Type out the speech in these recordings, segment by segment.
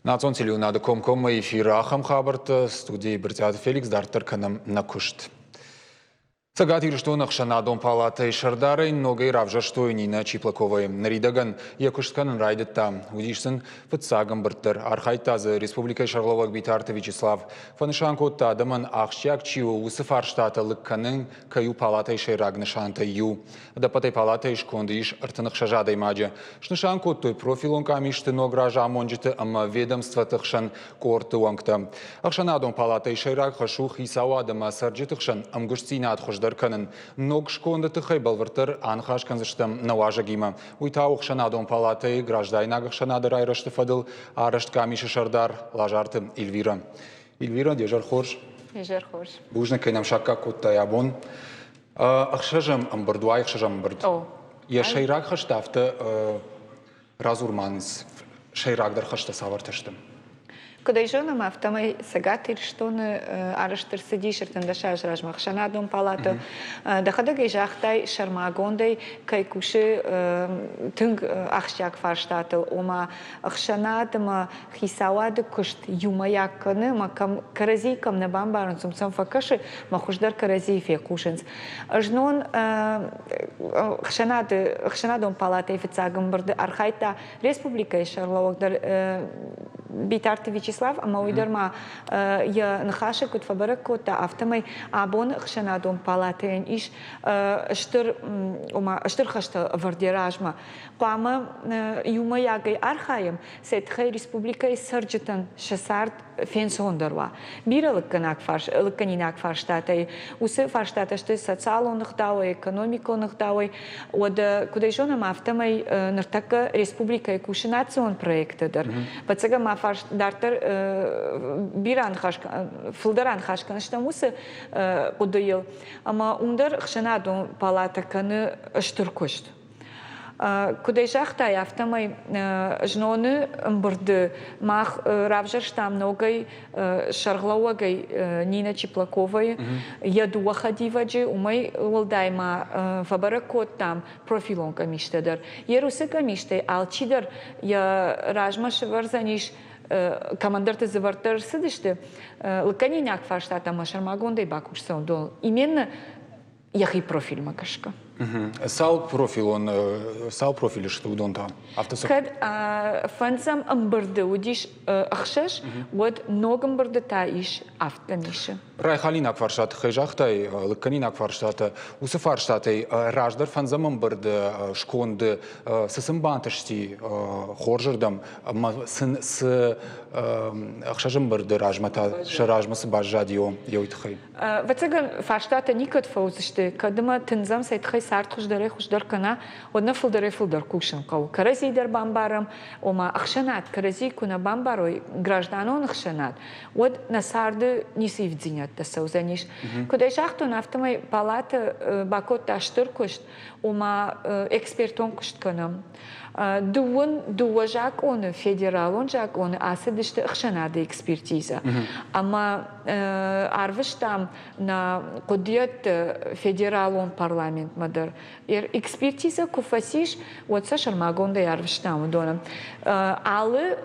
Национ телеунады Комком эфиры Ахам Хабарт, студии Бритят Феликс, Дартер Канам Накушт. Цагат ирштон Хшанадон палата и Шардары, многие равжа что и Нина Чиплаковой. Наридаган, якушткан райдет там, удишsen подсагам бартер, архайтазы Республика Шарловак Битарта Вячеслав. Фанышанко тадаман ахщак чио усыфарштата лыкканын каю палата и шейрагнышанта ю. Да патай палата и шкондиш артанах шажадай маджа. Шнышанко той профилон камишты ногража амонжиты ама ведомства тахшан корты уангта. Ахшанадон палата и шейраг хашух исауа дама сарджитахшан амгуштинат хожда Канен ног шконда тыхай балвартыр анхаш канзыштам наважа гима. Уйтаух шанадон палаты граждайнагах шанады райрашты фадыл арашт камиши шардар лажарты Эльвира. Эльвира, дежар хорш? Дежар хорш. Бужна кайнам шакка кутта ябон. Ахшажам амбардуай, ахшажам амбард. Я шайрак хаштафты разурманс. Шайрак дар хашта саварташтым. Когда жена автомой сагатир что на арештер сидишь тендашаш размахшана дом палату, дохода гейжахтай шармагондей кайкуши тунг ахшяк фарштател ома ахшана дма хисавады кушт юмаякны макам каразикам на бамбарн сумсам факаши махуждар каразифе кушенс. Жнон ахшана дом палаты официагам барды архайта республика Шарловак Битарта Вячеслав, ама уйдерма я нахаша кут фабарак кут автомай абон хшанадом палатен иш штыр хашта вардиражма. Пама юма ягай архаем сет хай республика и сарджитан шасарт фенсондерва. Бира лыканинак фарштатай усы фарштата что социалонных дауй, экономиконных дауй. Од куда жона автомай нартака республика и кушинацион проектедер. Пацага ма дартер биран хашка фулдаран хашка что мусы кудоил ама ундар хшанадон палата каны штуркушт куда жахта автомай жноны мбырды мах равжар штам многой шарглауагай Нина Чиплаковой яду вахадиваджи умай волдайма фабаракот там профилон камиштедер ерусы камиште алчидер я ражма шеварзаниш командарты завартар сидиште лаканиняк фарштата машармагондай бакушсон дол именно яхи профиль макашка. Сал профиль что удон там автосок. Кад фансам амбарды удиш ахшаш вот ногам барды таиш автомише. Райхалинак фарштат хежахтай лаканинак фарштата усы фарштатай раждар фансам амбарды шконды сысымбанташти хоржырдам с ахшажым барды ражмата шаражмасы бажадио йойтхай. Вацаган фарштата никот фаузышты кадыма тынзам сайтхай сарт хуждар кана одна фулдар кушан кау карази дар бамбарам ома ахшанат карази куна бамбарой гражданон ахшанат од насарды ниси вдзинят да саузаниш куда жахтон автомай палата бакот таштыр кушт ома экспертон кушт канам дуа жак он федералон жак он асыдышты ахшанады экспертиза ама арвыштам на кудият федералон парламент мадыр экспертиза куфасиш вот сашар магонда арвыштам донам алы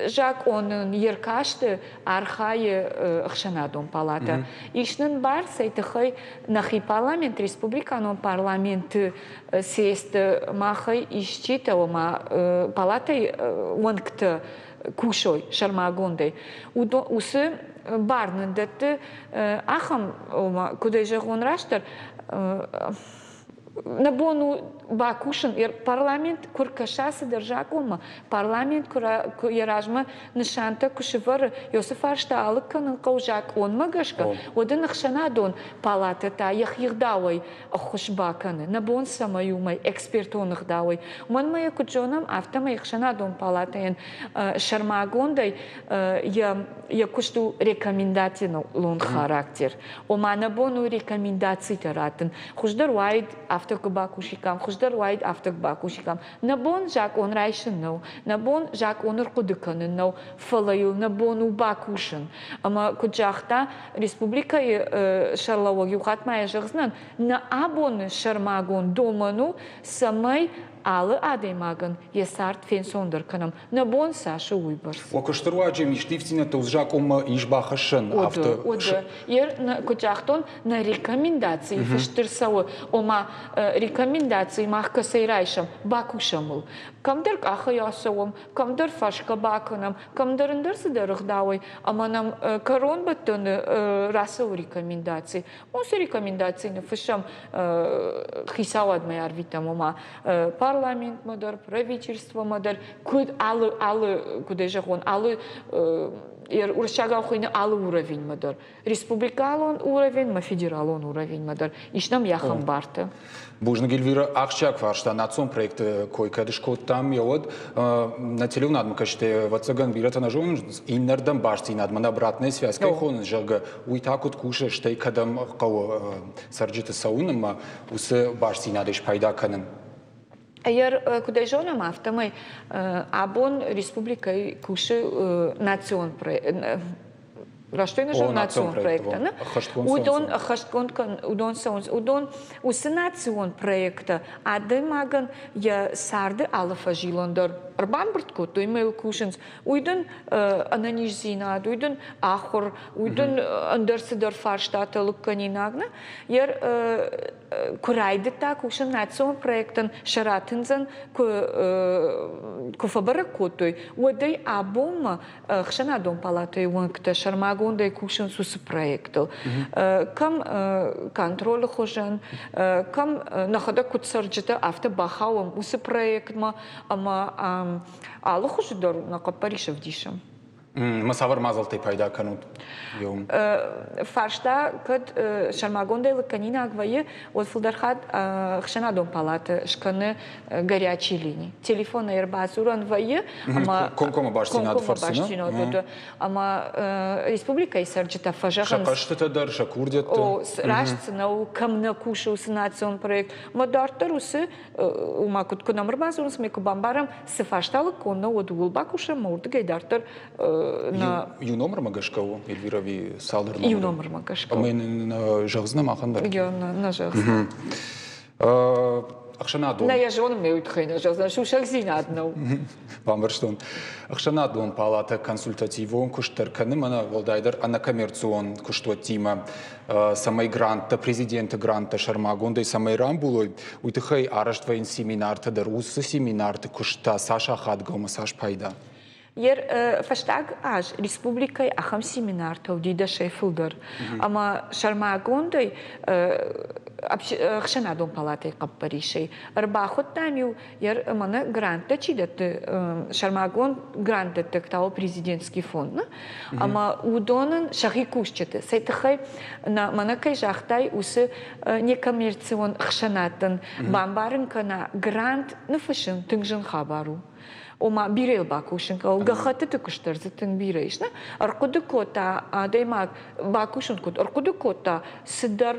жак он еркашты архае ахшанадон палата ишнын бар сайтыхай нахи парламент республиканон парламент сест махай исчитала палатай ванкт кушой шармагондой усы барнын датты ахам куда же он раштар на бону бакушин парламент куркаша содержак ома парламент яражма нишанта кушевар Йосиф Аршталык канын каужак он магашка один ахшанадон палата та яхирдавай ахушбаканы на бон самаюмай экспертонных давай мон моя куджонам автомай ахшанадон палатаен шармагондай я кушту рекомендативный лон характер ома на бону рекомендации таратын хуждар вайд автокбакушикам хуждар вайд автокбакушикам на бон жак он райшин но на бон жак он ркудыканы но фалаил на бону бакушин ама куджахта республика Шарловак юхатмая жагзнан на абон шармагон доману самай алы адаймаган есарт фенсондыр канам набон сашы уйбарс. Окаштруаджи миштивтина тузжаком ишбахашын. Оды. Кучахтон на рекомендации фиштырсауы. Ома рекомендации махка сейрайшам бакушамыл. Камдыр ахы ясауым, камдыр фашка бакынам, камдырындыр сыдырыхдауы. Аманам корон баттыны расау рекомендации. Онсы рекомендацияны фишам хисауадмай арвитам ома парламент модер, правительство модер, куд алы кудежахон, алы уршагаухойны алы уровень модер. Республикалон уровень, ма федералон уровень модер. Ишнам яхам барты. Бужна Гельвира Ахчак варшта национ проект койкадышко там явод на телевизор надмакаште вацаган бирата на жон иннердам башти надмана обратная связь хон жага уй так вот куша штей кадам кау сарджита саунама усе башти надеш пайда канан. Iar cu dejona maftă, măi, abon Republica Cușă națion Raștoină și națion proiectă, nu? Udon națion proiectă, ademagan e sarde alfa jilondor. Arban bărtcut, tu email cushions, uiden ananiș zinad, uiden ahor, uiden underseder farștată lucăninagna, iar curaideta cushion națion proiecten șaratinzen cu făbărăcutui, udei abom xanadon palatei unctă șarmagonde cushion sus proiectul. Cam control hojan, cam nahada cu sărgete afte bahawam us proiect ma аллаху жидор на капаришев дишам. Масавар мазалтай пайда канут. Фаршта кад шармагонда лаканина агвае от филдархат хшана дом палата шканы горячей линии. Телефон эрбазуран вае ама конкома баштина фарсина. Ама республика исарджита фажахан. Шакаштата дар шакурдят. О рашцна камна кушу санацион проект. Мадартар усы умакут кунам эрбазуран смеку бамбарам се фаштала конна от улбакуша мурды гайдартар Юномр магашкау Эльвирави салдыр. Юномр магашкау. Мен жагзна махандар. Я на жагзна. Ахшанадон. На я жон меют хейна жагзна шушак зинадно. Вамберштон. Ахшанадон палата консультативон куштарканы мана волдайдар ана коммерцион куштуатима самай гранта президента гранта шармагондай самай рамбулой уйтыхай араштвайн семинарта дар уссы семинарта кушта Саша хадгома Саш пайда. Iar faștag aj Republicai aham seminar taudida Sheffielder, ama șarmagondai xana dom palatei qaparishei. Arbahot tamiu iar mana granta cidat șarmagon granta tactau prezidentski fond, na? Ama udonan shahikushchete. Sai tkhai na mana kai jahtai us nekomercion xanatan bambarin kana grant nafashin tungjan khabaru. Ома бирел бакушенка, олгахаты тукуштар затын бирейшна. Аркуды кота, даймак бакушенкут, аркуды кота сидар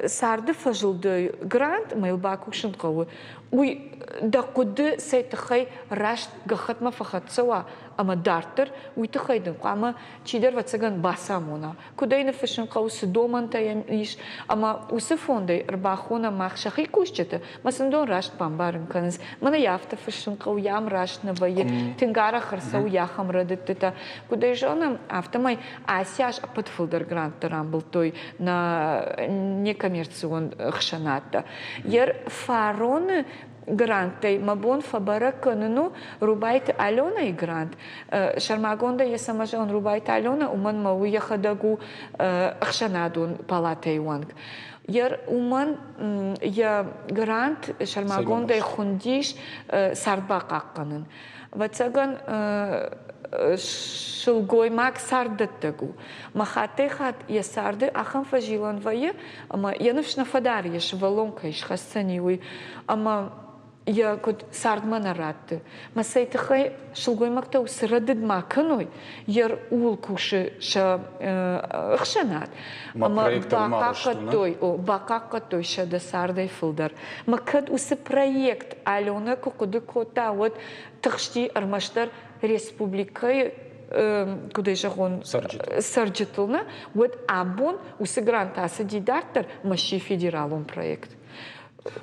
сарды фажылды грант, майл бакушенка. Уй, да куды сайтахай рашт гахатма фахатсава, ама дартер, уй тахайдын, ама чидер вацаган басамона. Кудай на фашенка усы доман таямиш, ама усы фондай рбахона махшахи кушчета, масандон рашт памбарын каныз. Мана яфта фашенка уям рашт на вае, тенгара харса уяхам радетета. Кудай жонам автомай асяш апатфилдер грант тарамбл той на некоммерцион хшаната. Ер фароны гранты, мабон фабара кануну рубайт Алена и грант. Шармагонда я сама же он рубайт Алена, уман мау яхадагу хшанадун палатай уанг. Яр уман я грант шармагонда и хундиш сардбакакканын. Вацаган шылгой мак сардаттагу. Махаты хат я сарды ахам фажилан вае, ама янывшна фадар еш валонка еш хасцаниуй, ама я код сардмана ратты. Масайтахай шылгой макта усырадыд маканой, яр улкуши ша хшанат. Ама бакакатой ша да сардай фылдар. Макад усы проект Алена кукуды кота вот тахшти армаштар республикой куда же он сарджитылна, вот абон усы гранта садидартар маши федералон проект.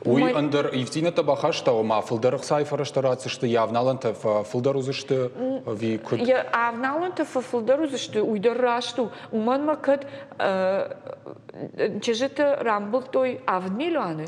Уй, андер ивтина-то бахашта, ома фылдырық сайфарыштарацышты, явналанты фылдарузышты, ви күд. Я авналанты фылдарузышты, уйдыррашту. Уманма кыд чежыты рамбылтой авдмилуаны.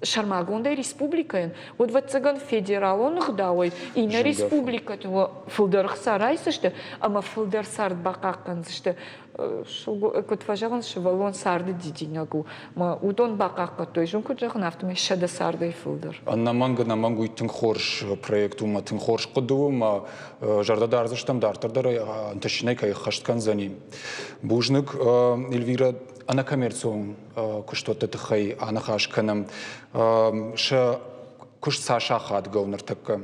Шармагондай республикаен. Вот вот цыган федералонных дауай, и на республика то фылдырық сарайсышты, ама фылдар сард бақаққанзышты. Кот важаган шевалон сарды дидинагу. Ма удон бақаққа той жун кот жағын автоме шада сардай фылдар. Намангу и тынхорш проекту, ма тынхорш қыду, ма жардада арзыштам дартардар анташинай кай хашткан зани. Бужнык Эльвира ана коммерцион куштот тахай ана хашканам ша куш саша хат говнер такка.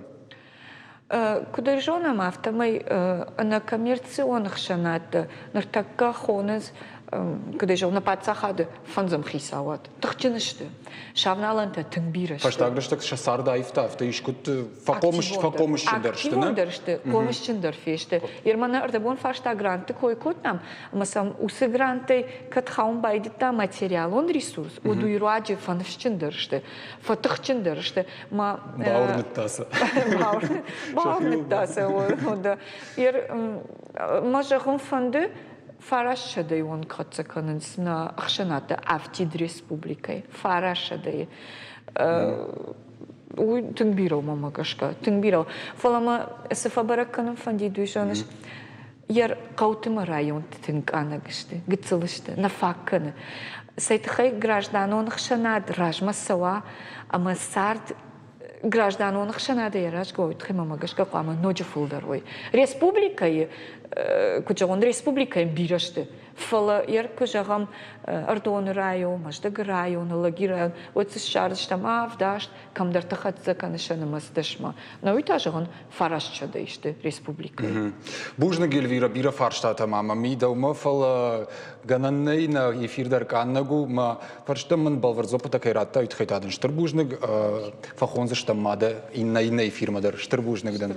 Куда жонам автомой на коммерционных шанат, на такка хонез, куда жон на пацахады фанзам хисават. Тахчинышты. Шавналанта тыңбирышты. Фаштагрыштак шасарда айфта, авто ишкут факомыш чендершты, на? Активондершты, помощь чендерфешты. Ермана ардабон фаштагранты кой котнам, масам усы гранты катхаун байдита материал, он ресурс. Удуйруаджи фанф чендершты, фатых чендершты. Баурныттасы. Баурныттасы. Мажахун фанды Фарашадай он кацаканс на Ахшаната Автид Республикой. Фарашадай. Уй тыңбирау мамагашка. Тыңбирау. Фалама сафабараканам фанди дуйшаныш. Яр каутыма район тыңканагышты. Гыцылышты. Нафакканы. Сайтхай гражданон Ахшанат ражма сава. Ама сард гражданон Ахшанада яраш гойт. Химамагашка кама ноджи фулдарой. Республикой кучагон республика бирашты. Фала яр кучагам ардон район, маждаг район, лаги район. Вот шарштам авдашт, камдар тахатза канышаны маздашма. Но и тажагон фарашча дейшты республика. Бужна Эльвира бира фарштата мама мида ума фала гананней на эфирдар каннагу ма фарштамын балварзопа кайратта үтхайтадын штырбужнык фахонзыштам мада инна фирмадар штырбужныкдан.